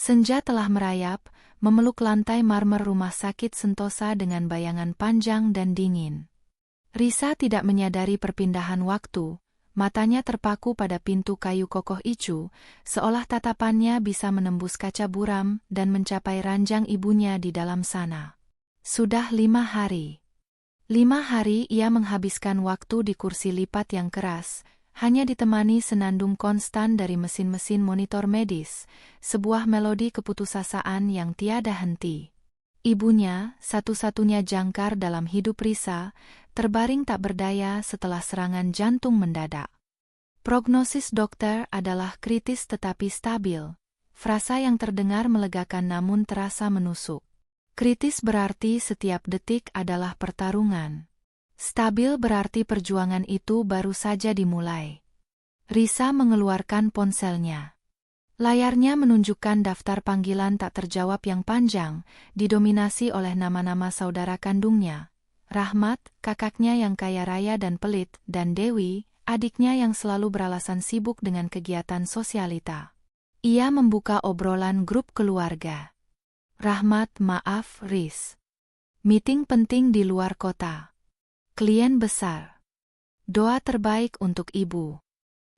Senja telah merayap, memeluk lantai marmer rumah sakit Sentosa dengan bayangan panjang dan dingin. Risa tidak menyadari perpindahan waktu, matanya terpaku pada pintu kayu kokoh icu, seolah tatapannya bisa menembus kaca buram dan mencapai ranjang ibunya di dalam sana. Sudah 5 hari. 5 hari ia menghabiskan waktu di kursi lipat yang keras, hanya ditemani senandung konstan dari mesin-mesin monitor medis, sebuah melodi keputusasaan yang tiada henti. Ibunya, satu-satunya jangkar dalam hidup Risa, terbaring tak berdaya setelah serangan jantung mendadak. Prognosis dokter adalah kritis tetapi stabil, frasa yang terdengar melegakan namun terasa menusuk. Kritis berarti setiap detik adalah pertarungan. Stabil berarti perjuangan itu baru saja dimulai. Risa mengeluarkan ponselnya. Layarnya menunjukkan daftar panggilan tak terjawab yang panjang, didominasi oleh nama-nama saudara kandungnya. Rahmat, kakaknya yang kaya raya dan pelit, dan Dewi, adiknya yang selalu beralasan sibuk dengan kegiatan sosialita. Ia membuka obrolan grup keluarga. Rahmat, maaf, Riz. Meeting penting di luar kota. Klien besar. Doa terbaik untuk ibu.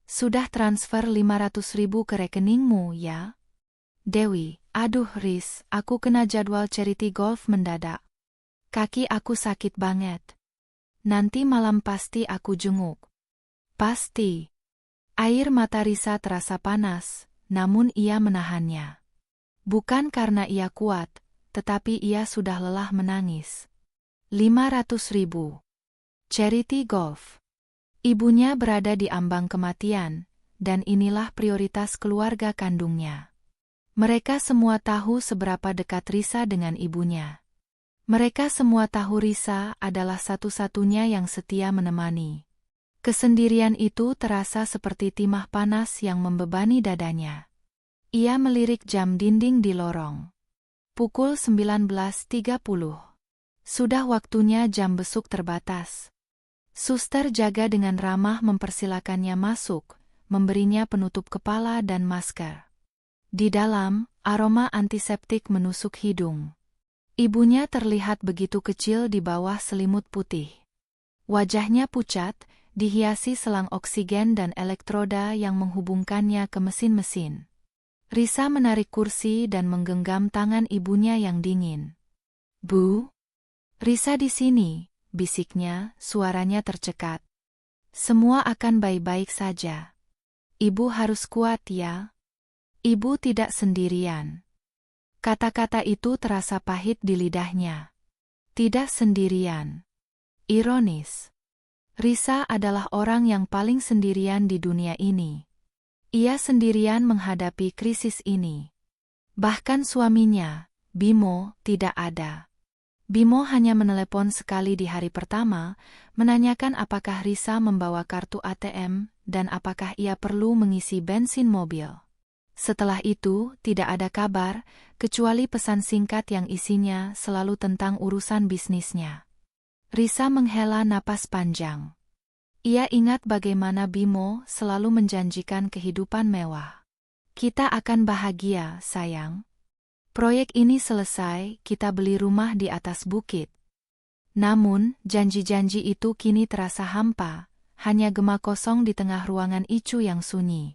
Sudah transfer 500.000 ke rekeningmu ya? Dewi, aduh Riz, aku kena jadwal charity golf mendadak. Kaki aku sakit banget. Nanti malam pasti aku jenguk. Pasti. Air mata Risa terasa panas, namun ia menahannya. Bukan karena ia kuat, tetapi ia sudah lelah menangis. 500.000. Charity golf. Ibunya berada di ambang kematian, dan inilah prioritas keluarga kandungnya. Mereka semua tahu seberapa dekat Risa dengan ibunya. Mereka semua tahu Risa adalah satu-satunya yang setia menemani. Kesendirian itu terasa seperti timah panas yang membebani dadanya. Ia melirik jam dinding di lorong. Pukul 19.30. Sudah waktunya jam besuk terbatas. Suster jaga dengan ramah mempersilakannya masuk, memberinya penutup kepala dan masker. Di dalam, aroma antiseptik menusuk hidung. Ibunya terlihat begitu kecil di bawah selimut putih. Wajahnya pucat, dihiasi selang oksigen dan elektroda yang menghubungkannya ke mesin-mesin. Risa menarik kursi dan menggenggam tangan ibunya yang dingin. Bu? Risa di sini. Bisiknya, suaranya tercekat. Semua akan baik-baik saja. Ibu harus kuat ya. Ibu tidak sendirian. Kata-kata itu terasa pahit di lidahnya. Tidak sendirian. Ironis. Risa adalah orang yang paling sendirian di dunia ini. Ia sendirian menghadapi krisis ini. Bahkan suaminya, Bimo, tidak ada. Bimo hanya menelepon sekali di hari pertama, menanyakan apakah Risa membawa kartu ATM dan apakah ia perlu mengisi bensin mobil. Setelah itu, tidak ada kabar, kecuali pesan singkat yang isinya selalu tentang urusan bisnisnya. Risa menghela napas panjang. Ia ingat bagaimana Bimo selalu menjanjikan kehidupan mewah. Kita akan bahagia, sayang. Proyek ini selesai, kita beli rumah di atas bukit. Namun, janji-janji itu kini terasa hampa, hanya gema kosong di tengah ruangan icu yang sunyi.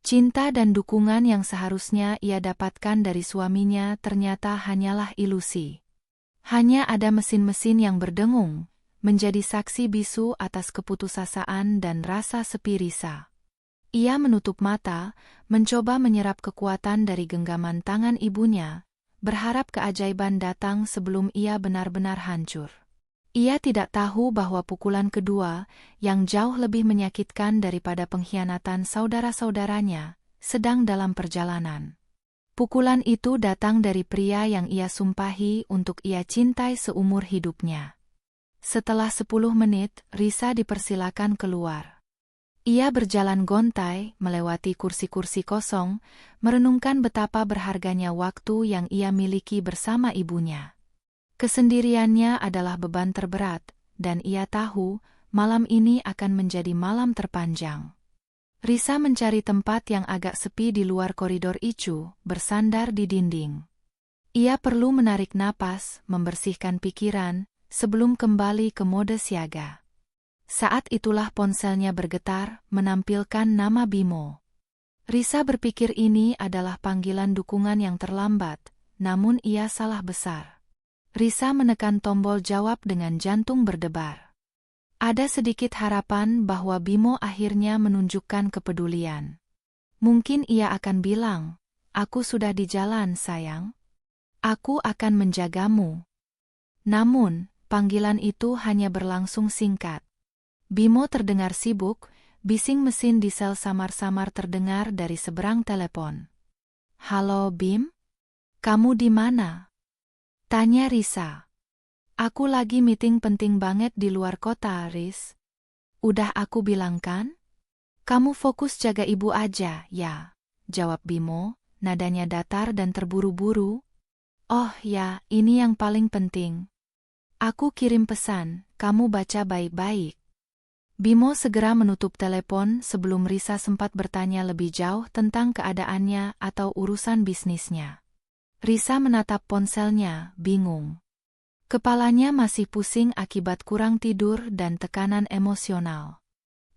Cinta dan dukungan yang seharusnya ia dapatkan dari suaminya ternyata hanyalah ilusi. Hanya ada mesin-mesin yang berdengung, menjadi saksi bisu atas keputusasaan dan rasa sepi Risa. Ia menutup mata, mencoba menyerap kekuatan dari genggaman tangan ibunya, berharap keajaiban datang sebelum ia benar-benar hancur. Ia tidak tahu bahwa pukulan kedua, yang jauh lebih menyakitkan daripada pengkhianatan saudara-saudaranya, sedang dalam perjalanan. Pukulan itu datang dari pria yang ia sumpahi untuk ia cintai seumur hidupnya. Setelah 10 menit, Risa dipersilakan keluar. Ia berjalan gontai, melewati kursi-kursi kosong, merenungkan betapa berharganya waktu yang ia miliki bersama ibunya. Kesendiriannya adalah beban terberat, dan ia tahu, malam ini akan menjadi malam terpanjang. Risa mencari tempat yang agak sepi di luar koridor Icu, bersandar di dinding. Ia perlu menarik napas, membersihkan pikiran, sebelum kembali ke mode siaga. Saat itulah ponselnya bergetar, menampilkan nama Bimo. Risa berpikir ini adalah panggilan dukungan yang terlambat, namun ia salah besar. Risa menekan tombol jawab dengan jantung berdebar. Ada sedikit harapan bahwa Bimo akhirnya menunjukkan kepedulian. Mungkin ia akan bilang, "Aku sudah di jalan, sayang. Aku akan menjagamu." Namun, panggilan itu hanya berlangsung singkat. Bimo terdengar sibuk, bising mesin di sel samar-samar terdengar dari seberang telepon. "Halo, Bim? Kamu di mana?" tanya Risa. "Aku lagi meeting penting banget di luar kota, Riz. Udah aku bilang kan? Kamu fokus jaga ibu aja, ya," jawab Bimo, nadanya datar dan terburu-buru. "Oh ya, ini yang paling penting. Aku kirim pesan, kamu baca baik-baik." Bimo segera menutup telepon sebelum Risa sempat bertanya lebih jauh tentang keadaannya atau urusan bisnisnya. Risa menatap ponselnya, bingung. Kepalanya masih pusing akibat kurang tidur dan tekanan emosional.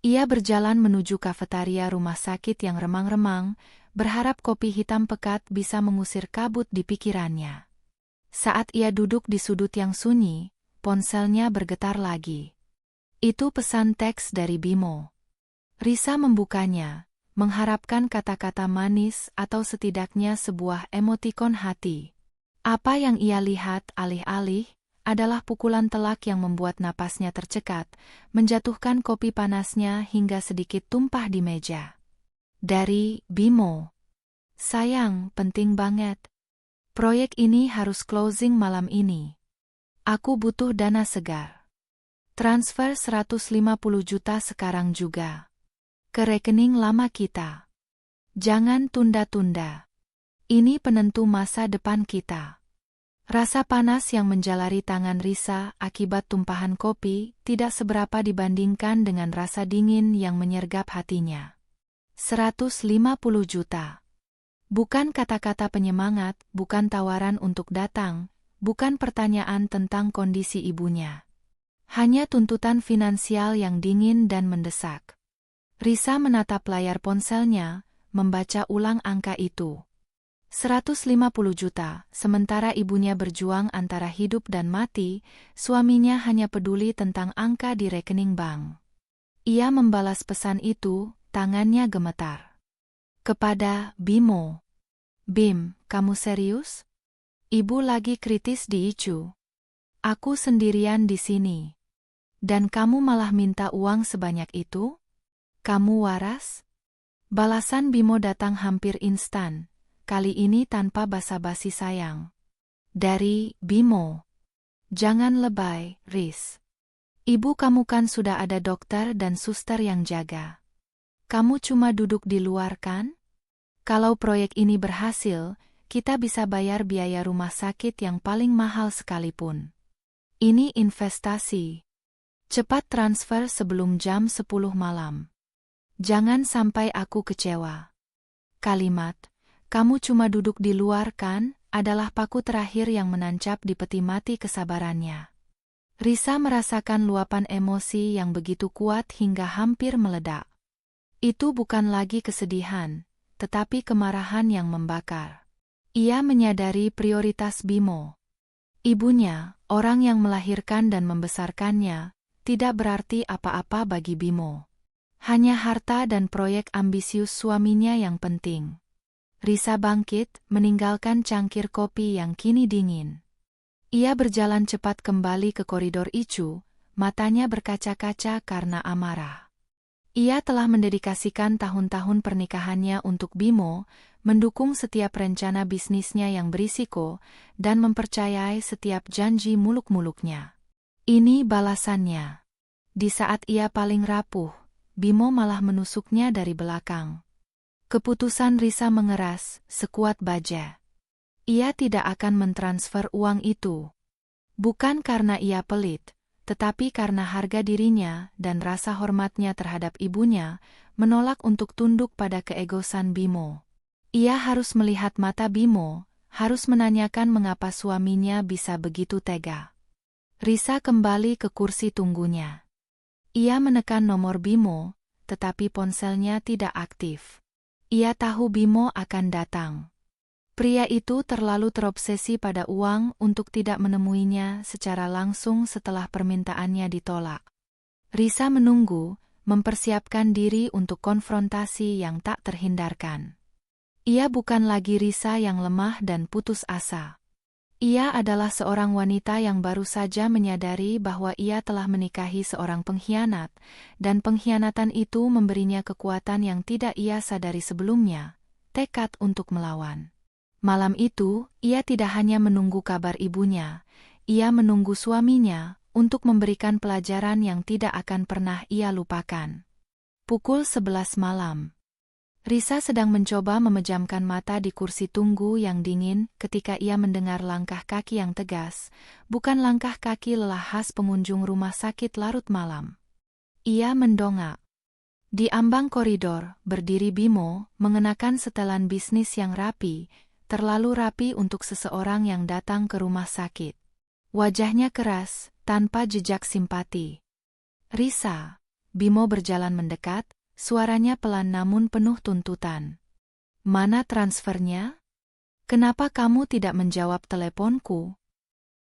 Ia berjalan menuju kafetaria rumah sakit yang remang-remang, berharap kopi hitam pekat bisa mengusir kabut di pikirannya. Saat ia duduk di sudut yang sunyi, ponselnya bergetar lagi. Itu pesan teks dari Bimo. Risa membukanya, mengharapkan kata-kata manis atau setidaknya sebuah emotikon hati. Apa yang ia lihat alih-alih adalah pukulan telak yang membuat napasnya tercekat, menjatuhkan kopi panasnya hingga sedikit tumpah di meja. Dari Bimo. "Sayang, penting banget. Proyek ini harus closing malam ini. Aku butuh dana segar. Transfer 150 juta sekarang juga. Ke rekening lama kita. Jangan tunda-tunda. Ini penentu masa depan kita." Rasa panas yang menjalari tangan Risa akibat tumpahan kopi tidak seberapa dibandingkan dengan rasa dingin yang menyergap hatinya. 150 juta. Bukan kata-kata penyemangat, bukan tawaran untuk datang, bukan pertanyaan tentang kondisi ibunya. Hanya tuntutan finansial yang dingin dan mendesak. Risa menatap layar ponselnya, membaca ulang angka itu. 150 juta, sementara ibunya berjuang antara hidup dan mati, suaminya hanya peduli tentang angka di rekening bank. Ia membalas pesan itu, tangannya gemetar. Kepada Bimo. "Bim, kamu serius? Ibu lagi kritis di Icu. Aku sendirian di sini. Dan kamu malah minta uang sebanyak itu? Kamu waras?" Balasan Bimo datang hampir instan. Kali ini tanpa basa-basi, sayang. Dari Bimo. "Jangan lebay, Riz. Ibu kamu kan sudah ada dokter dan suster yang jaga. Kamu cuma duduk di luar kan? Kalau proyek ini berhasil, kita bisa bayar biaya rumah sakit yang paling mahal sekalipun. Ini investasi. Cepat transfer sebelum jam 10 malam. Jangan sampai aku kecewa." Kalimat "kamu cuma duduk di luar kan?" adalah paku terakhir yang menancap di peti mati kesabarannya. Risa merasakan luapan emosi yang begitu kuat hingga hampir meledak. Itu bukan lagi kesedihan, tetapi kemarahan yang membakar. Ia menyadari prioritas Bimo. Ibunya, orang yang melahirkan dan membesarkannya, tidak berarti apa-apa bagi Bimo. Hanya harta dan proyek ambisius suaminya yang penting. Risa bangkit, meninggalkan cangkir kopi yang kini dingin. Ia berjalan cepat kembali ke koridor Icu, matanya berkaca-kaca karena amarah. Ia telah mendedikasikan tahun-tahun pernikahannya untuk Bimo, mendukung setiap rencana bisnisnya yang berisiko, dan mempercayai setiap janji muluk-muluknya. Ini balasannya. Di saat ia paling rapuh, Bimo malah menusuknya dari belakang. Keputusan Risa mengeras, sekuat baja. Ia tidak akan mentransfer uang itu. Bukan karena ia pelit, tetapi karena harga dirinya dan rasa hormatnya terhadap ibunya, menolak untuk tunduk pada keegosan Bimo. Ia harus melihat mata Bimo, harus menanyakan mengapa suaminya bisa begitu tega. Risa kembali ke kursi tunggunya. Ia menekan nomor Bimo, tetapi ponselnya tidak aktif. Ia tahu Bimo akan datang. Pria itu terlalu terobsesi pada uang untuk tidak menemuinya secara langsung setelah permintaannya ditolak. Risa menunggu, mempersiapkan diri untuk konfrontasi yang tak terhindarkan. Ia bukan lagi Risa yang lemah dan putus asa. Ia adalah seorang wanita yang baru saja menyadari bahwa ia telah menikahi seorang pengkhianat, dan pengkhianatan itu memberinya kekuatan yang tidak ia sadari sebelumnya, tekad untuk melawan. Malam itu, ia tidak hanya menunggu kabar ibunya, ia menunggu suaminya untuk memberikan pelajaran yang tidak akan pernah ia lupakan. Pukul 11 malam. Risa sedang mencoba memejamkan mata di kursi tunggu yang dingin ketika ia mendengar langkah kaki yang tegas, bukan langkah kaki lelah khas pengunjung rumah sakit larut malam. Ia mendongak. Di ambang koridor, berdiri Bimo, mengenakan setelan bisnis yang rapi, terlalu rapi untuk seseorang yang datang ke rumah sakit. Wajahnya keras, tanpa jejak simpati. Risa. Bimo berjalan mendekat, suaranya pelan namun penuh tuntutan. Mana transfernya? Kenapa kamu tidak menjawab teleponku?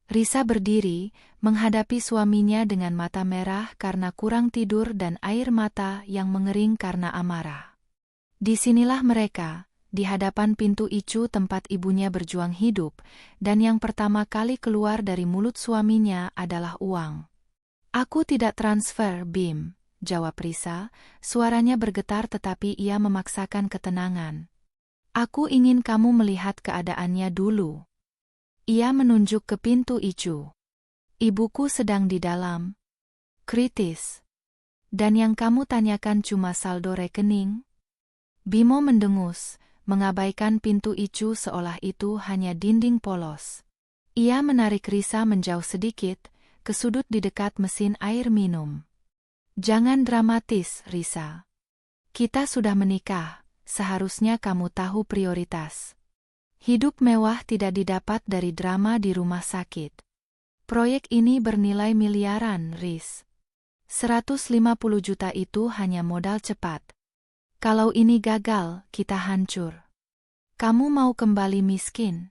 Risa berdiri, menghadapi suaminya dengan mata merah karena kurang tidur dan air mata yang mengering karena amarah. Disinilah mereka, di hadapan pintu Icu tempat ibunya berjuang hidup, dan yang pertama kali keluar dari mulut suaminya adalah uang. Aku tidak transfer, Bim, jawab Risa, suaranya bergetar tetapi ia memaksakan ketenangan. Aku ingin kamu melihat keadaannya dulu. Ia menunjuk ke pintu Icu. Ibuku sedang di dalam. Kritis. Dan yang kamu tanyakan cuma saldo rekening? Bimo mendengus, mengabaikan pintu Icu seolah itu hanya dinding polos. Ia menarik Risa menjauh sedikit, ke sudut di dekat mesin air minum. Jangan dramatis, Risa. Kita sudah menikah, seharusnya kamu tahu prioritas. Hidup mewah tidak didapat dari drama di rumah sakit. Proyek ini bernilai miliaran, Riz. 150 juta itu hanya modal cepat. Kalau ini gagal, kita hancur. Kamu mau kembali miskin?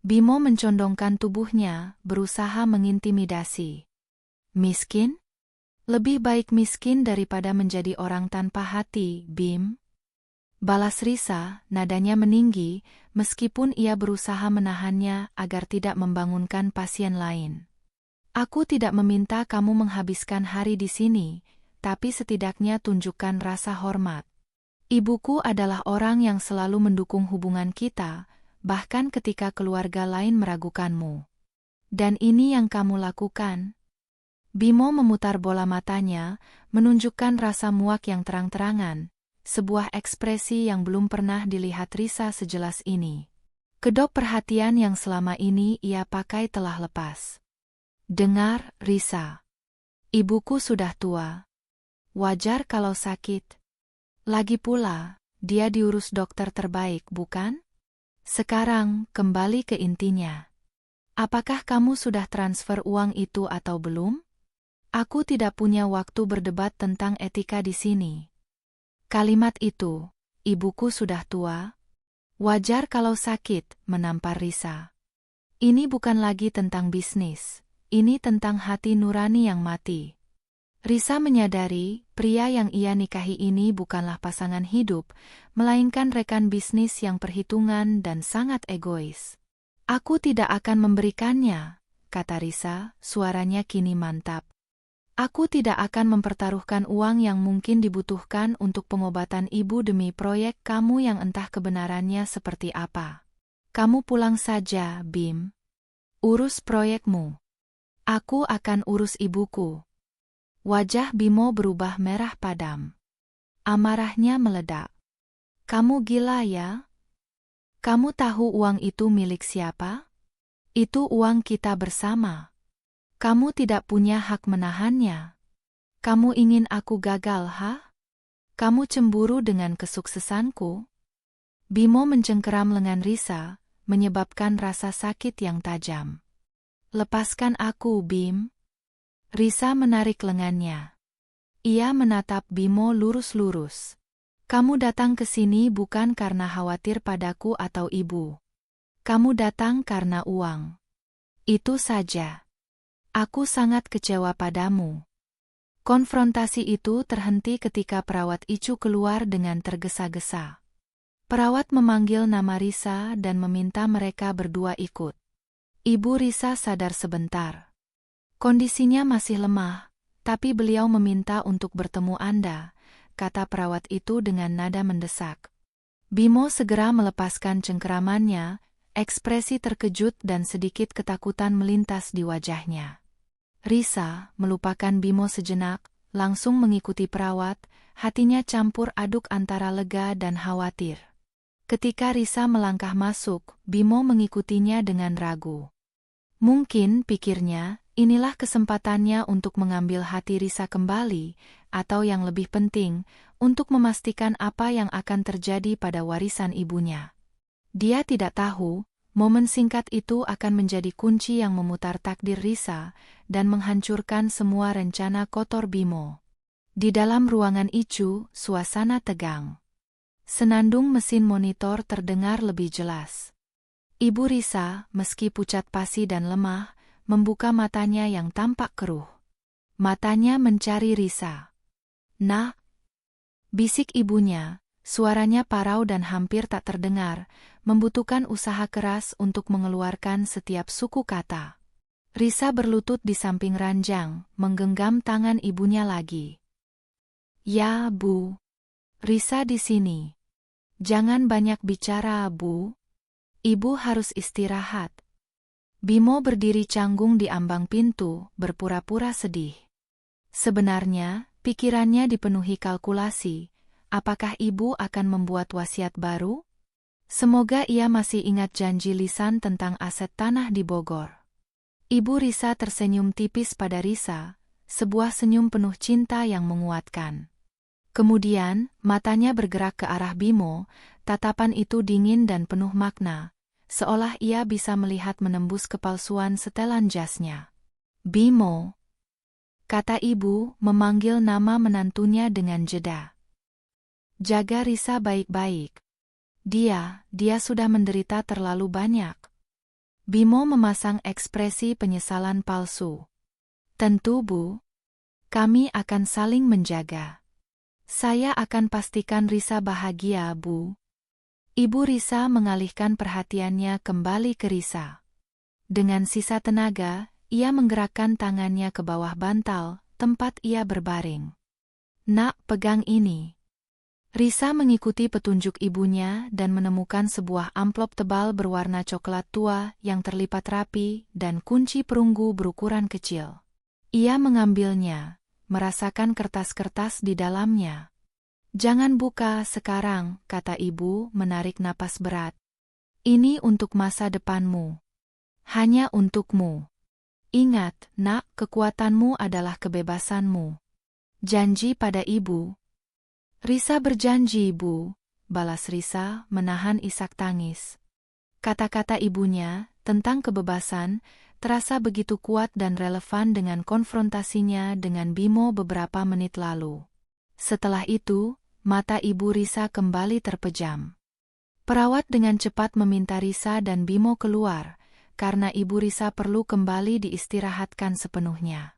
Bimo mencondongkan tubuhnya, berusaha mengintimidasi. Miskin? Lebih baik miskin daripada menjadi orang tanpa hati, Bim. Balas Risa, nadanya meninggi, meskipun ia berusaha menahannya agar tidak membangunkan pasien lain. Aku tidak meminta kamu menghabiskan hari di sini, tapi setidaknya tunjukkan rasa hormat. Ibuku adalah orang yang selalu mendukung hubungan kita, bahkan ketika keluarga lain meragukanmu. Dan ini yang kamu lakukan. Bimo memutar bola matanya, menunjukkan rasa muak yang terang-terangan, sebuah ekspresi yang belum pernah dilihat Risa sejelas ini. Kedok perhatian yang selama ini ia pakai telah lepas. Dengar, Risa. Ibuku sudah tua. Wajar kalau sakit. Lagi pula, dia diurus dokter terbaik, bukan? Sekarang, kembali ke intinya. Apakah kamu sudah transfer uang itu atau belum? Aku tidak punya waktu berdebat tentang etika di sini. Kalimat itu, ibuku sudah tua. Wajar kalau sakit, menampar Risa. Ini bukan lagi tentang bisnis, ini tentang hati nurani yang mati. Risa menyadari, pria yang ia nikahi ini bukanlah pasangan hidup, melainkan rekan bisnis yang perhitungan dan sangat egois. Aku tidak akan memberikannya, kata Risa, suaranya kini mantap. Aku tidak akan mempertaruhkan uang yang mungkin dibutuhkan untuk pengobatan ibu demi proyek kamu yang entah kebenarannya seperti apa. Kamu pulang saja, Bim. Urus proyekmu. Aku akan urus ibuku. Wajah Bimo berubah merah padam. Amarahnya meledak. Kamu gila ya? Kamu tahu uang itu milik siapa? Itu uang kita bersama. Kamu tidak punya hak menahannya. Kamu ingin aku gagal, ha? Kamu cemburu dengan kesuksesanku? Bimo mencengkeram lengan Risa, menyebabkan rasa sakit yang tajam. Lepaskan aku, Bim. Risa menarik lengannya. Ia menatap Bimo lurus-lurus. Kamu datang ke sini bukan karena khawatir padaku atau ibu. Kamu datang karena uang. Itu saja. Aku sangat kecewa padamu. Konfrontasi itu terhenti ketika perawat Icu keluar dengan tergesa-gesa. Perawat memanggil nama Risa dan meminta mereka berdua ikut. Ibu Risa sadar sebentar. Kondisinya masih lemah, tapi beliau meminta untuk bertemu Anda, kata perawat itu dengan nada mendesak. Bimo segera melepaskan cengkeramannya, ekspresi terkejut dan sedikit ketakutan melintas di wajahnya. Risa, melupakan Bimo sejenak, langsung mengikuti perawat, hatinya campur aduk antara lega dan khawatir. Ketika Risa melangkah masuk, Bimo mengikutinya dengan ragu. Mungkin, pikirnya, inilah kesempatannya untuk mengambil hati Risa kembali, atau yang lebih penting, untuk memastikan apa yang akan terjadi pada warisan ibunya. Dia tidak tahu, momen singkat itu akan menjadi kunci yang memutar takdir Risa dan menghancurkan semua rencana kotor Bimo. Di dalam ruangan Icu, suasana tegang. Senandung mesin monitor terdengar lebih jelas. Ibu Risa, meski pucat pasi dan lemah, membuka matanya yang tampak keruh. Matanya mencari Risa. "Nak," bisik ibunya, suaranya parau dan hampir tak terdengar, membutuhkan usaha keras untuk mengeluarkan setiap suku kata. Risa berlutut di samping ranjang, menggenggam tangan ibunya lagi. "Ya, Bu. Risa di sini. Jangan banyak bicara, Bu. Ibu harus istirahat." Bimo berdiri canggung di ambang pintu, berpura-pura sedih. Sebenarnya, pikirannya dipenuhi kalkulasi. Apakah ibu akan membuat wasiat baru? Semoga ia masih ingat janji lisan tentang aset tanah di Bogor. Ibu Risa tersenyum tipis pada Risa, sebuah senyum penuh cinta yang menguatkan. Kemudian, matanya bergerak ke arah Bimo, tatapan itu dingin dan penuh makna, seolah ia bisa melihat menembus kepalsuan setelan jasnya. "Bimo," kata ibu, memanggil nama menantunya dengan jeda. "Jaga Risa baik-baik. Dia sudah menderita terlalu banyak." Bimo memasang ekspresi penyesalan palsu. "Tentu, Bu. Kami akan saling menjaga. Saya akan pastikan Risa bahagia, Bu." Ibu Risa mengalihkan perhatiannya kembali ke Risa. Dengan sisa tenaga, ia menggerakkan tangannya ke bawah bantal, tempat ia berbaring. "Nak, pegang ini." Risa mengikuti petunjuk ibunya dan menemukan sebuah amplop tebal berwarna coklat tua yang terlipat rapi dan kunci perunggu berukuran kecil. Ia mengambilnya, merasakan kertas-kertas di dalamnya. "Jangan buka sekarang," kata ibu, menarik napas berat. "Ini untuk masa depanmu. Hanya untukmu. Ingat, Nak, kekuatanmu adalah kebebasanmu." "Janji pada ibu." "Risa berjanji, Bu," balas Risa, menahan isak tangis. Kata-kata ibunya tentang kebebasan terasa begitu kuat dan relevan dengan konfrontasinya dengan Bimo beberapa menit lalu. Setelah itu, mata ibu Risa kembali terpejam. Perawat dengan cepat meminta Risa dan Bimo keluar, karena ibu Risa perlu kembali diistirahatkan sepenuhnya.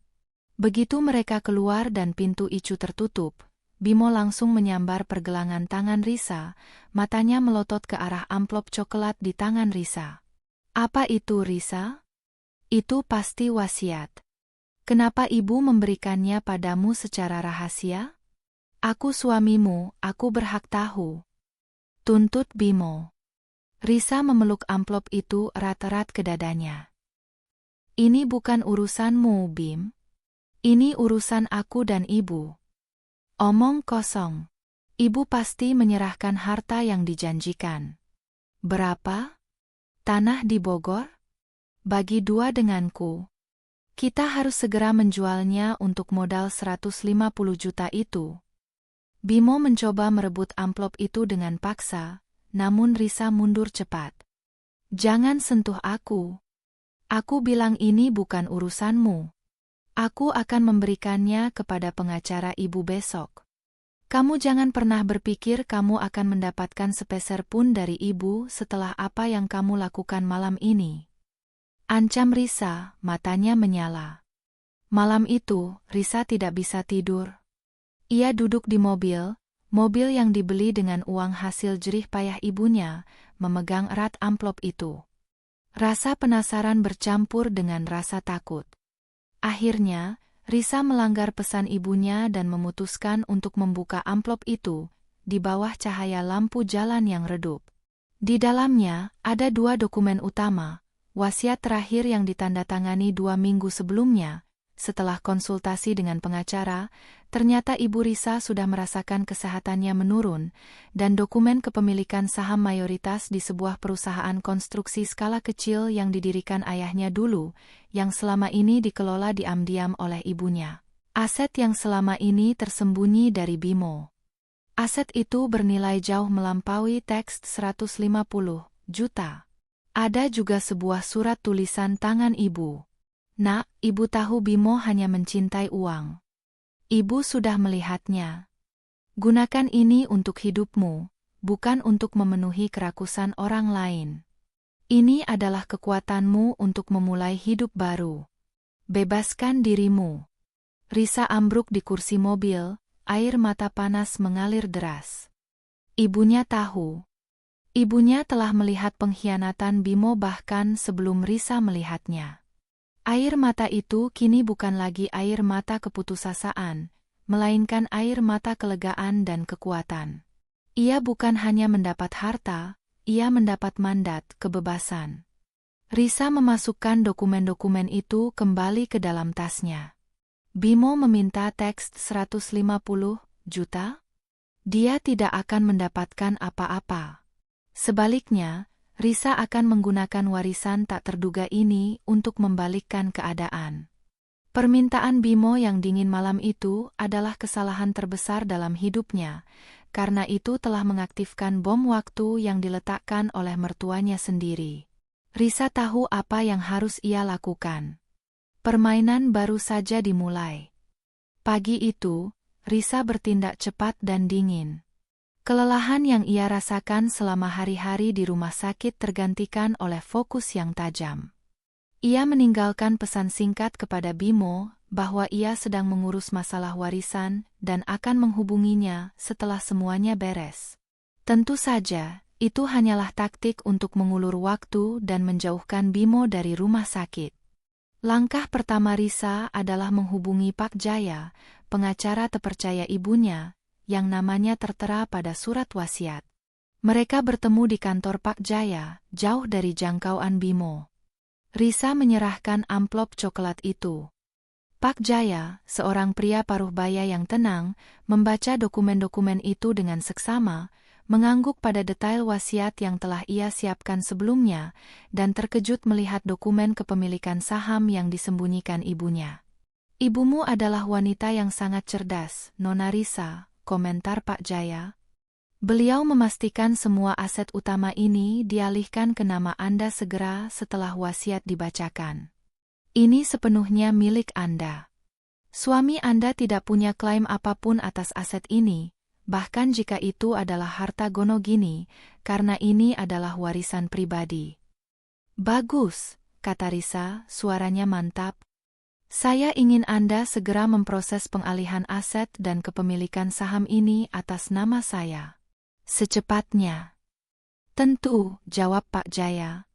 Begitu mereka keluar dan pintu Icu tertutup, Bimo langsung menyambar pergelangan tangan Risa, matanya melotot ke arah amplop coklat di tangan Risa. "Apa itu, Risa?" "Itu pasti wasiat. Kenapa ibu memberikannya padamu secara rahasia?" "Aku suamimu, aku berhak tahu," tuntut Bimo. Risa memeluk amplop itu erat-erat ke dadanya. "Ini bukan urusanmu, Bim. Ini urusan aku dan ibu." "Omong kosong. Ibu pasti menyerahkan harta yang dijanjikan." "Berapa?" "Tanah di Bogor? Bagi 2 denganku." Kita harus segera menjualnya untuk modal 150 juta itu. Bimo mencoba merebut amplop itu dengan paksa, namun Risa mundur cepat. Jangan sentuh aku. Aku bilang ini bukan urusanmu. Aku akan memberikannya kepada pengacara ibu besok. Kamu jangan pernah berpikir kamu akan mendapatkan sepeser pun dari ibu setelah apa yang kamu lakukan malam ini. Ancam Risa, matanya menyala. Malam itu, Risa tidak bisa tidur. Ia duduk di mobil yang dibeli dengan uang hasil jerih payah ibunya, memegang erat amplop itu. Rasa penasaran bercampur dengan rasa takut. Akhirnya, Risa melanggar pesan ibunya dan memutuskan untuk membuka amplop itu, di bawah cahaya lampu jalan yang redup. Di dalamnya, ada 2 dokumen utama, wasiat terakhir yang ditandatangani 2 minggu sebelumnya. Setelah konsultasi dengan pengacara, ternyata Ibu Risa sudah merasakan kesehatannya menurun, dan dokumen kepemilikan saham mayoritas di sebuah perusahaan konstruksi skala kecil yang didirikan ayahnya dulu, yang selama ini dikelola diam-diam oleh ibunya. Aset yang selama ini tersembunyi dari Bimo. Aset itu bernilai jauh melampaui teks 150 juta. Ada juga sebuah surat tulisan tangan ibu. Nak, ibu tahu Bimo hanya mencintai uang. Ibu sudah melihatnya. Gunakan ini untuk hidupmu, bukan untuk memenuhi kerakusan orang lain. Ini adalah kekuatanmu untuk memulai hidup baru. Bebaskan dirimu. Risa ambruk di kursi mobil, air mata panas mengalir deras. Ibunya tahu. Ibunya telah melihat pengkhianatan Bimo bahkan sebelum Risa melihatnya. Air mata itu kini bukan lagi air mata keputusasaan, melainkan air mata kelegaan dan kekuatan. Ia bukan hanya mendapat harta, ia mendapat mandat kebebasan. Risa memasukkan dokumen-dokumen itu kembali ke dalam tasnya. Bimo meminta teks 150 juta? Dia tidak akan mendapatkan apa-apa. Sebaliknya, Risa akan menggunakan warisan tak terduga ini untuk membalikkan keadaan. Permintaan Bimo yang dingin malam itu adalah kesalahan terbesar dalam hidupnya, karena itu telah mengaktifkan bom waktu yang diletakkan oleh mertuanya sendiri. Risa tahu apa yang harus ia lakukan. Permainan baru saja dimulai. Pagi itu, Risa bertindak cepat dan dingin. Kelelahan yang ia rasakan selama hari-hari di rumah sakit tergantikan oleh fokus yang tajam. Ia meninggalkan pesan singkat kepada Bimo bahwa ia sedang mengurus masalah warisan dan akan menghubunginya setelah semuanya beres. Tentu saja, itu hanyalah taktik untuk mengulur waktu dan menjauhkan Bimo dari rumah sakit. Langkah pertama Risa adalah menghubungi Pak Jaya, pengacara terpercaya ibunya, yang namanya tertera pada surat wasiat. Mereka bertemu di kantor Pak Jaya, jauh dari jangkauan Bimo. Risa menyerahkan amplop coklat itu. Pak Jaya, seorang pria paruh baya yang tenang, membaca dokumen-dokumen itu dengan seksama, mengangguk pada detail wasiat yang telah ia siapkan sebelumnya, dan terkejut melihat dokumen kepemilikan saham yang disembunyikan ibunya. Ibumu adalah wanita yang sangat cerdas, Nona Risa, komentar Pak Jaya. Beliau memastikan semua aset utama ini dialihkan ke nama Anda segera setelah wasiat dibacakan. Ini sepenuhnya milik Anda. Suami Anda tidak punya klaim apapun atas aset ini, bahkan jika itu adalah harta gono gini, karena ini adalah warisan pribadi. Bagus, kata Risa, suaranya mantap. Saya ingin Anda segera memproses pengalihan aset dan kepemilikan saham ini atas nama saya. Secepatnya. Tentu, jawab Pak Jaya.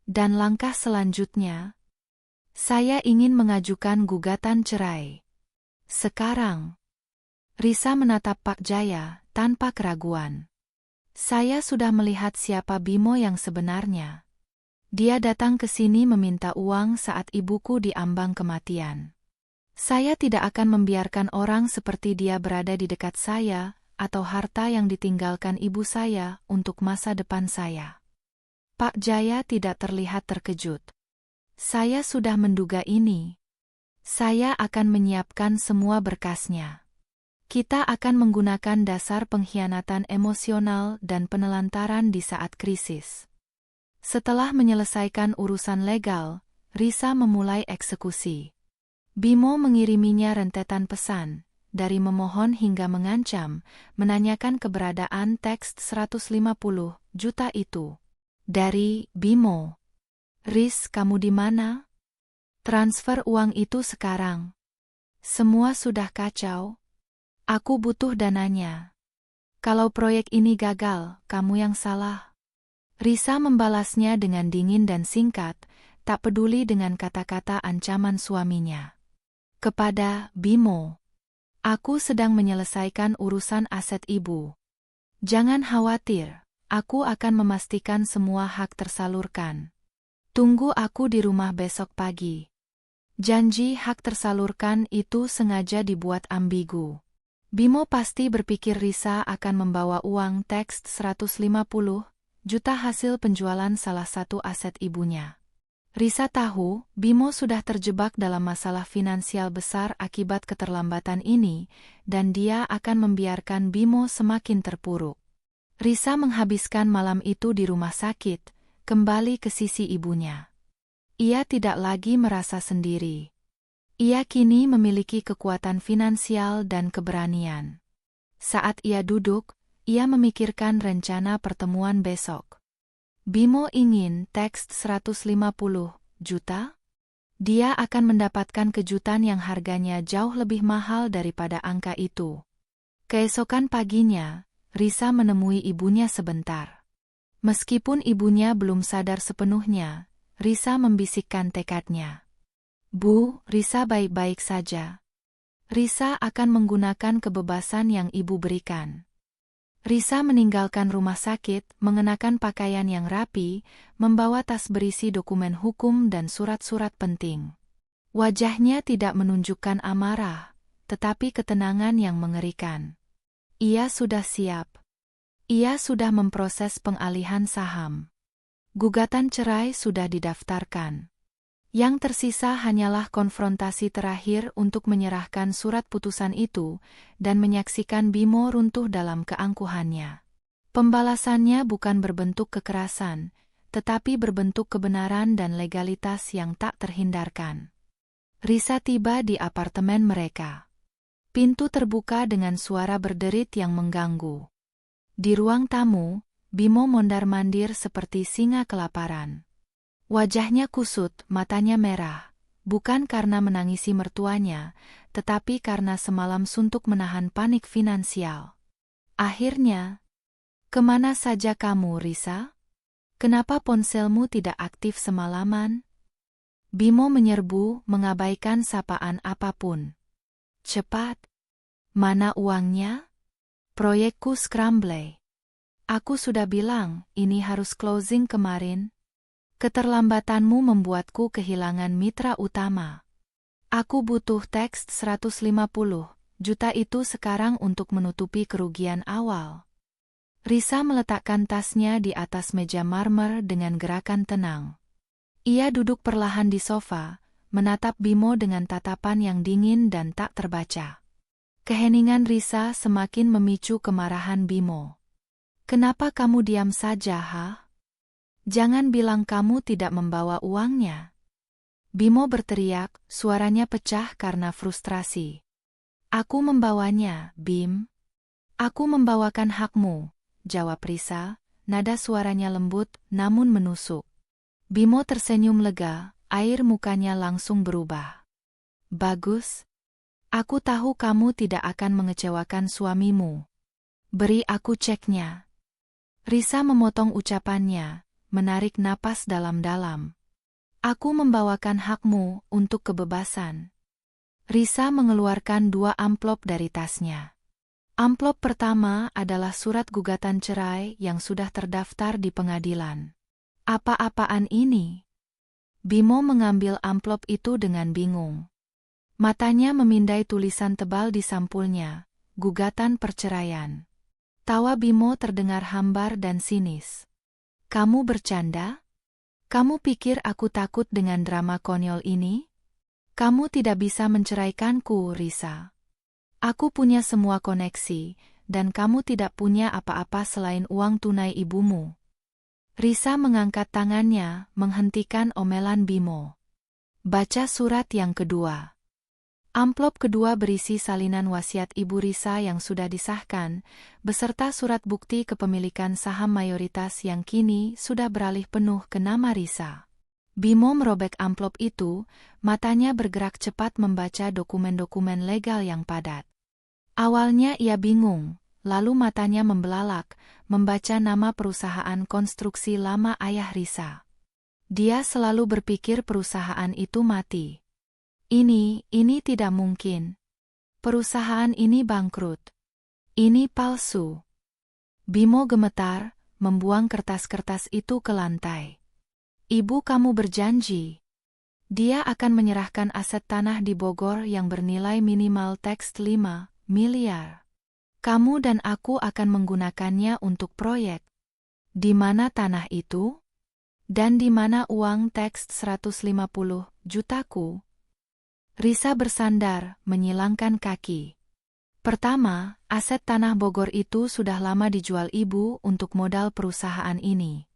Dan langkah selanjutnya, saya ingin mengajukan gugatan cerai. Sekarang. Risa menatap Pak Jaya tanpa keraguan. Saya sudah melihat siapa Bimo yang sebenarnya. Dia datang ke sini meminta uang saat ibuku diambang kematian. Saya tidak akan membiarkan orang seperti dia berada di dekat saya, atau harta yang ditinggalkan ibu saya untuk masa depan saya. Pak Jaya tidak terlihat terkejut. Saya sudah menduga ini. Saya akan menyiapkan semua berkasnya. Kita akan menggunakan dasar pengkhianatan emosional dan penelantaran di saat krisis. Setelah menyelesaikan urusan legal, Risa memulai eksekusi. Bimo mengiriminya rentetan pesan, dari memohon hingga mengancam, menanyakan keberadaan teks 150 juta itu. Dari Bimo. Riz, kamu di mana? Transfer uang itu sekarang. Semua sudah kacau. Aku butuh dananya. Kalau proyek ini gagal, kamu yang salah. Risa membalasnya dengan dingin dan singkat, tak peduli dengan kata-kata ancaman suaminya. Kepada Bimo, aku sedang menyelesaikan urusan aset ibu. Jangan khawatir, aku akan memastikan semua hak tersalurkan. Tunggu aku di rumah besok pagi. Janji hak tersalurkan itu sengaja dibuat ambigu. Bimo pasti berpikir Risa akan membawa uang teks 150 juta hasil penjualan salah satu aset ibunya. Risa tahu, Bimo sudah terjebak dalam masalah finansial besar akibat keterlambatan ini, dan dia akan membiarkan Bimo semakin terpuruk. Risa menghabiskan malam itu di rumah sakit, kembali ke sisi ibunya. Ia tidak lagi merasa sendiri. Ia kini memiliki kekuatan finansial dan keberanian. Saat ia duduk, ia memikirkan rencana pertemuan besok. Bimo ingin teks 150 juta? Dia akan mendapatkan kejutan yang harganya jauh lebih mahal daripada angka itu. Keesokan paginya, Risa menemui ibunya sebentar. Meskipun ibunya belum sadar sepenuhnya, Risa membisikkan tekadnya. Bu, Risa baik-baik saja. Risa akan menggunakan kebebasan yang ibu berikan. Risa meninggalkan rumah sakit, mengenakan pakaian yang rapi, membawa tas berisi dokumen hukum dan surat-surat penting. Wajahnya tidak menunjukkan amarah, tetapi ketenangan yang mengerikan. Ia sudah siap. Ia sudah memproses pengalihan saham. Gugatan cerai sudah didaftarkan. Yang tersisa hanyalah konfrontasi terakhir untuk menyerahkan surat putusan itu dan menyaksikan Bimo runtuh dalam keangkuhannya. Pembalasannya bukan berbentuk kekerasan, tetapi berbentuk kebenaran dan legalitas yang tak terhindarkan. Risa tiba di apartemen mereka. Pintu terbuka dengan suara berderit yang mengganggu. Di ruang tamu, Bimo mondar-mandir seperti singa kelaparan. Wajahnya kusut, matanya merah, bukan karena menangisi mertuanya, tetapi karena semalam suntuk menahan panik finansial. Akhirnya, kemana saja kamu, Risa? Kenapa ponselmu tidak aktif semalaman? Bimo menyerbu, mengabaikan sapaan apapun. Cepat. Mana uangnya? Proyekku scramble. Aku sudah bilang, ini harus closing kemarin. Keterlambatanmu membuatku kehilangan mitra utama. Aku butuh teks 150 juta itu sekarang untuk menutupi kerugian awal. Risa meletakkan tasnya di atas meja marmer dengan gerakan tenang. Ia duduk perlahan di sofa, menatap Bimo dengan tatapan yang dingin dan tak terbaca. Keheningan Risa semakin memicu kemarahan Bimo. Kenapa kamu diam saja, ha? Jangan bilang kamu tidak membawa uangnya. Bimo berteriak, suaranya pecah karena frustrasi. Aku membawanya, Bim. Aku membawakan hakmu, jawab Risa, nada suaranya lembut namun menusuk. Bimo tersenyum lega, air mukanya langsung berubah. Bagus. Aku tahu kamu tidak akan mengecewakan suamimu. Beri aku ceknya. Risa memotong ucapannya, menarik napas dalam-dalam. Aku membawakan hakmu untuk kebebasan. Risa mengeluarkan 2 amplop dari tasnya. Amplop pertama adalah surat gugatan cerai yang sudah terdaftar di pengadilan. Apa-apaan ini? Bimo mengambil amplop itu dengan bingung. Matanya memindai tulisan tebal di sampulnya, gugatan perceraian. Tawa Bimo terdengar hambar dan sinis. Kamu bercanda? Kamu pikir aku takut dengan drama konyol ini? Kamu tidak bisa menceraikanku, Risa. Aku punya semua koneksi, dan kamu tidak punya apa-apa selain uang tunai ibumu. Risa mengangkat tangannya, menghentikan omelan Bimo. Baca surat yang kedua. Amplop kedua berisi salinan wasiat Ibu Risa yang sudah disahkan, beserta surat bukti kepemilikan saham mayoritas yang kini sudah beralih penuh ke nama Risa. Bimo merobek amplop itu, matanya bergerak cepat membaca dokumen-dokumen legal yang padat. Awalnya ia bingung, lalu matanya membelalak, membaca nama perusahaan konstruksi lama ayah Risa. Dia selalu berpikir perusahaan itu mati. Ini tidak mungkin. Perusahaan ini bangkrut. Ini palsu. Bimo gemetar, membuang kertas-kertas itu ke lantai. Ibu kamu berjanji. Dia akan menyerahkan aset tanah di Bogor yang bernilai minimal teks 5 miliar. Kamu dan aku akan menggunakannya untuk proyek. Di mana tanah itu? Dan di mana uang teks 150 jutaku? Risa bersandar, menyilangkan kaki. Pertama, aset tanah Bogor itu sudah lama dijual ibu untuk modal perusahaan ini.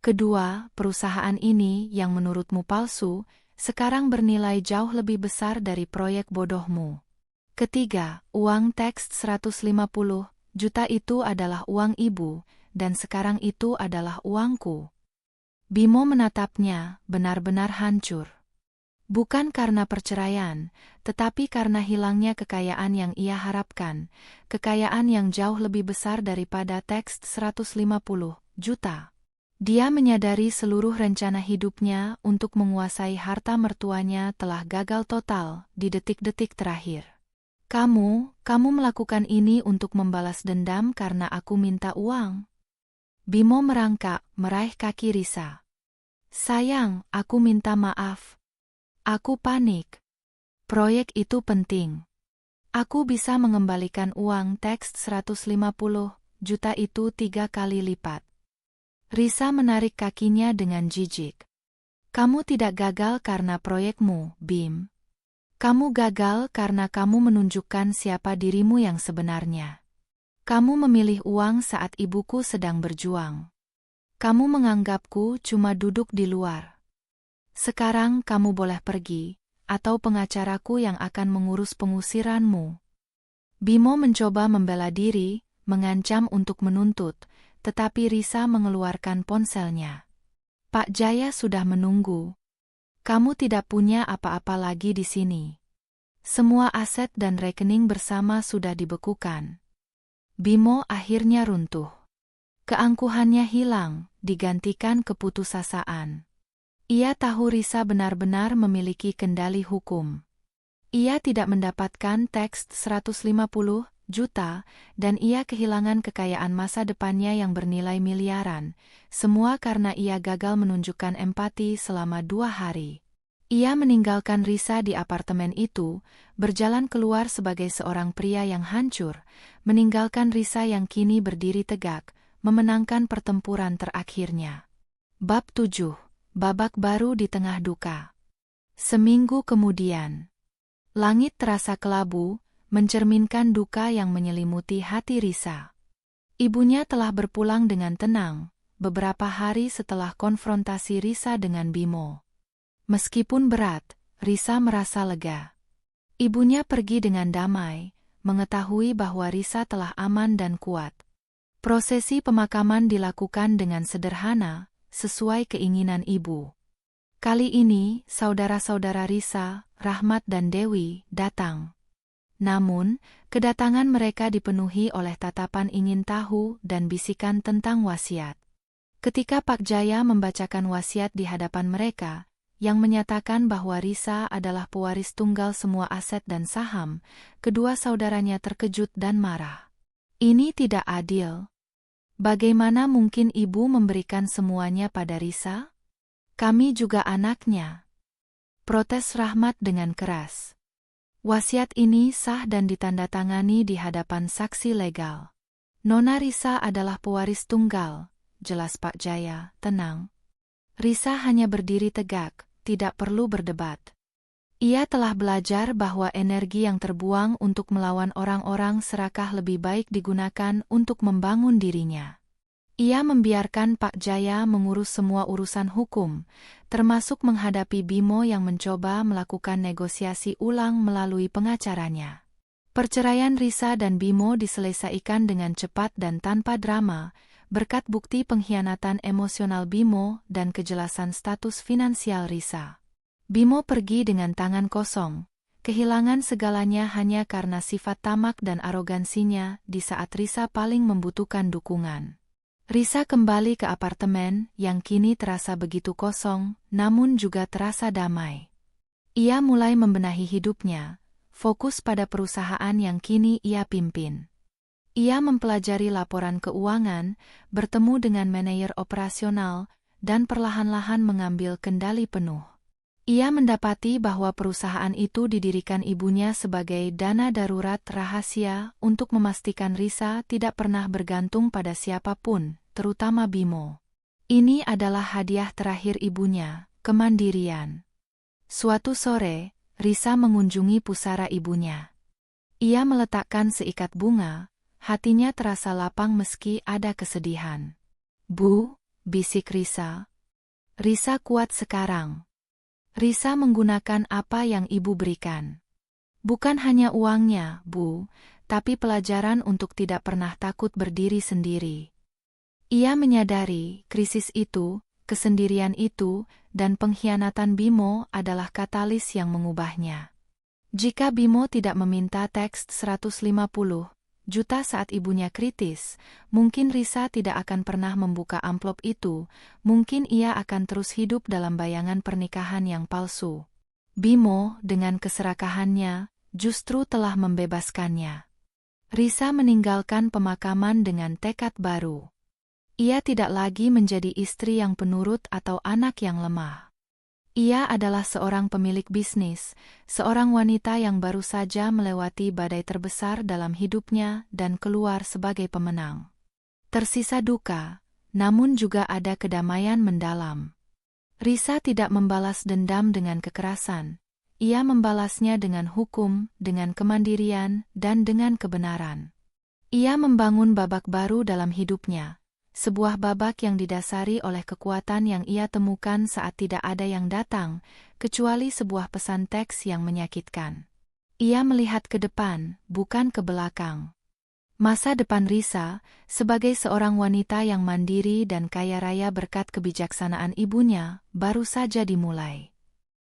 Kedua, perusahaan ini yang menurutmu palsu, sekarang bernilai jauh lebih besar dari proyek bodohmu. Ketiga, uang teks 150 juta itu adalah uang ibu, dan sekarang itu adalah uangku. Bimo menatapnya, benar-benar hancur. Bukan karena perceraian, tetapi karena hilangnya kekayaan yang ia harapkan, kekayaan yang jauh lebih besar daripada teks 150 juta. Dia menyadari seluruh rencana hidupnya untuk menguasai harta mertuanya telah gagal total di detik-detik terakhir. Kamu melakukan ini untuk membalas dendam karena aku minta uang. Bimo merangkak, meraih kaki Risa. Sayang, aku minta maaf. Aku panik. Proyek itu penting. Aku bisa mengembalikan uang teks 150 juta itu 3 kali lipat. Risa menarik kakinya dengan jijik. Kamu tidak gagal karena proyekmu, Bim. Kamu gagal karena kamu menunjukkan siapa dirimu yang sebenarnya. Kamu memilih uang saat ibuku sedang berjuang. Kamu menganggapku cuma duduk di luar. Sekarang kamu boleh pergi, atau pengacaraku yang akan mengurus pengusiranmu. Bimo mencoba membela diri, mengancam untuk menuntut, tetapi Risa mengeluarkan ponselnya. Pak Jaya sudah menunggu. Kamu tidak punya apa-apa lagi di sini. Semua aset dan rekening bersama sudah dibekukan. Bimo akhirnya runtuh. Keangkuhannya hilang, digantikan keputusasaan. Ia tahu Risa benar-benar memiliki kendali hukum. Ia tidak mendapatkan teks 150 juta, dan ia kehilangan kekayaan masa depannya yang bernilai miliaran, semua karena ia gagal menunjukkan empati selama 2 hari. Ia meninggalkan Risa di apartemen itu, berjalan keluar sebagai seorang pria yang hancur, meninggalkan Risa yang kini berdiri tegak, memenangkan pertempuran terakhirnya. Bab 7. Babak baru di tengah duka. Seminggu kemudian, langit terasa kelabu, mencerminkan duka yang menyelimuti hati Risa. Ibunya telah berpulang dengan tenang, beberapa hari setelah konfrontasi Risa dengan Bimo. Meskipun berat, Risa merasa lega. Ibunya pergi dengan damai, mengetahui bahwa Risa telah aman dan kuat. Prosesi pemakaman dilakukan dengan sederhana, sesuai keinginan ibu. Kali ini, saudara-saudara Risa, Rahmat dan Dewi, datang. Namun, kedatangan mereka dipenuhi oleh tatapan ingin tahu dan bisikan tentang wasiat. Ketika Pak Jaya membacakan wasiat di hadapan mereka, yang menyatakan bahwa Risa adalah pewaris tunggal semua aset dan saham, kedua saudaranya terkejut dan marah. Ini tidak adil. Bagaimana mungkin ibu memberikan semuanya pada Risa? Kami juga anaknya. Protes Rahmat dengan keras. Wasiat ini sah dan ditandatangani di hadapan saksi legal. Nona Risa adalah pewaris tunggal, jelas Pak Jaya, tenang. Risa hanya berdiri tegak, tidak perlu berdebat. Ia telah belajar bahwa energi yang terbuang untuk melawan orang-orang serakah lebih baik digunakan untuk membangun dirinya. Ia membiarkan Pak Jaya mengurus semua urusan hukum, termasuk menghadapi Bimo yang mencoba melakukan negosiasi ulang melalui pengacaranya. Perceraian Risa dan Bimo diselesaikan dengan cepat dan tanpa drama, berkat bukti pengkhianatan emosional Bimo dan kejelasan status finansial Risa. Bimo pergi dengan tangan kosong, kehilangan segalanya hanya karena sifat tamak dan arogansinya di saat Risa paling membutuhkan dukungan. Risa kembali ke apartemen yang kini terasa begitu kosong, namun juga terasa damai. Ia mulai membenahi hidupnya, fokus pada perusahaan yang kini ia pimpin. Ia mempelajari laporan keuangan, bertemu dengan manajer operasional, dan perlahan-lahan mengambil kendali penuh. Ia mendapati bahwa perusahaan itu didirikan ibunya sebagai dana darurat rahasia untuk memastikan Risa tidak pernah bergantung pada siapapun, terutama Bimo. Ini adalah hadiah terakhir ibunya, kemandirian. Suatu sore, Risa mengunjungi pusara ibunya. Ia meletakkan seikat bunga, hatinya terasa lapang meski ada kesedihan. "Bu," bisik Risa. "Risa kuat sekarang." Risa menggunakan apa yang ibu berikan. "Bukan hanya uangnya, Bu, tapi pelajaran untuk tidak pernah takut berdiri sendiri." Ia menyadari krisis itu, kesendirian itu, dan pengkhianatan Bimo adalah katalis yang mengubahnya. Jika Bimo tidak meminta teks 150 juta saat ibunya kritis, mungkin Risa tidak akan pernah membuka amplop itu, mungkin ia akan terus hidup dalam bayangan pernikahan yang palsu. Bimo, dengan keserakahannya, justru telah membebaskannya. Risa meninggalkan pemakaman dengan tekad baru. Ia tidak lagi menjadi istri yang penurut atau anak yang lemah. Ia adalah seorang pemilik bisnis, seorang wanita yang baru saja melewati badai terbesar dalam hidupnya dan keluar sebagai pemenang. Tersisa duka, namun juga ada kedamaian mendalam. Risa tidak membalas dendam dengan kekerasan. Ia membalasnya dengan hukum, dengan kemandirian, dan dengan kebenaran. Ia membangun babak baru dalam hidupnya. Sebuah babak yang didasari oleh kekuatan yang ia temukan saat tidak ada yang datang, kecuali sebuah pesan teks yang menyakitkan. Ia melihat ke depan, bukan ke belakang. Masa depan Risa, sebagai seorang wanita yang mandiri dan kaya raya berkat kebijaksanaan ibunya, baru saja dimulai.